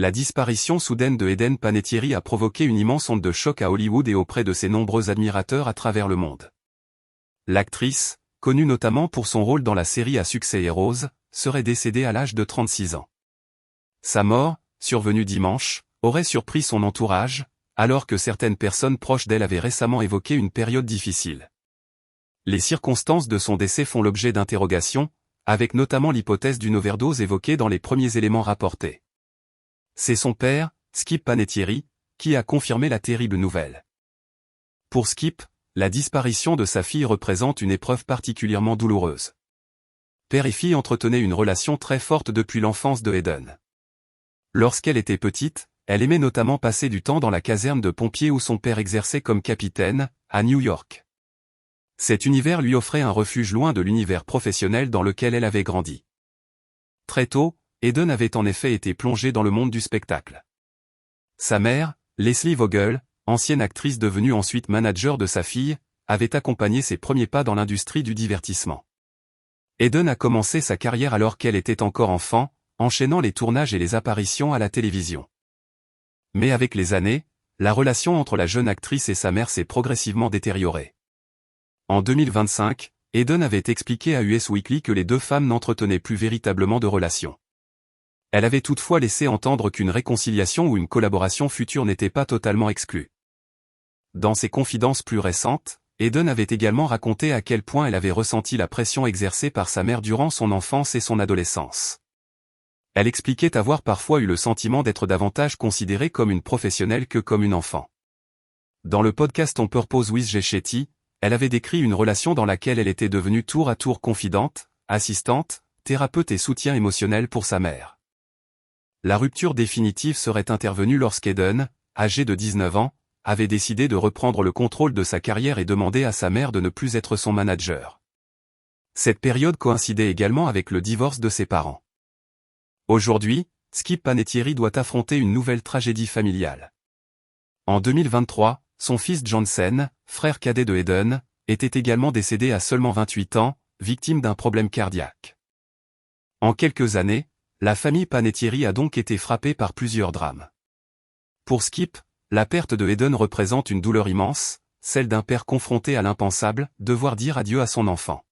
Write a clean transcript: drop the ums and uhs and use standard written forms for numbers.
La disparition soudaine de Hayden Panettiere a provoqué une immense onde de choc à Hollywood et auprès de ses nombreux admirateurs à travers le monde. L'actrice, connue notamment pour son rôle dans la série à succès Heroes, serait décédée à l'âge de 36 ans. Sa mort, survenue dimanche, aurait surpris son entourage, alors que certaines personnes proches d'elle avaient récemment évoqué une période difficile. Les circonstances de son décès font l'objet d'interrogations, avec notamment l'hypothèse d'une overdose évoquée dans les premiers éléments rapportés. C'est son père, Skip Panettiere, qui a confirmé la terrible nouvelle. Pour Skip, la disparition de sa fille représente une épreuve particulièrement douloureuse. Père et fille entretenaient une relation très forte depuis l'enfance de Hayden. Lorsqu'elle était petite, elle aimait notamment passer du temps dans la caserne de pompiers où son père exerçait comme capitaine, à New York. Cet univers lui offrait un refuge loin de l'univers professionnel dans lequel elle avait grandi. Très tôt, Hayden avait en effet été plongé dans le monde du spectacle. Sa mère, Leslie Vogel, ancienne actrice devenue ensuite manager de sa fille, avait accompagné ses premiers pas dans l'industrie du divertissement. Hayden a commencé sa carrière alors qu'elle était encore enfant, enchaînant les tournages et les apparitions à la télévision. Mais avec les années, la relation entre la jeune actrice et sa mère s'est progressivement détériorée. En 2025, Hayden avait expliqué à Us Weekly que les deux femmes n'entretenaient plus véritablement de relation. Elle avait toutefois laissé entendre qu'une réconciliation ou une collaboration future n'était pas totalement exclue. Dans ses confidences plus récentes, Hayden avait également raconté à quel point elle avait ressenti la pression exercée par sa mère durant son enfance et son adolescence. Elle expliquait avoir parfois eu le sentiment d'être davantage considérée comme une professionnelle que comme une enfant. Dans le podcast On Purpose with Jay Shetty, elle avait décrit une relation dans laquelle elle était devenue tour à tour confidente, assistante, thérapeute et soutien émotionnel pour sa mère. La rupture définitive serait intervenue lorsqu'Hayden, âgé de 19 ans, avait décidé de reprendre le contrôle de sa carrière et demandé à sa mère de ne plus être son manager. Cette période coïncidait également avec le divorce de ses parents. Aujourd'hui, Skip Panettiere doit affronter une nouvelle tragédie familiale. En 2023, son fils Johnson, frère cadet de Hayden, était également décédé à seulement 28 ans, victime d'un problème cardiaque. En quelques années, la famille Panettiere a donc été frappée par plusieurs drames. Pour Skip, la perte de Hayden représente une douleur immense, celle d'un père confronté à l'impensable, devoir dire adieu à son enfant.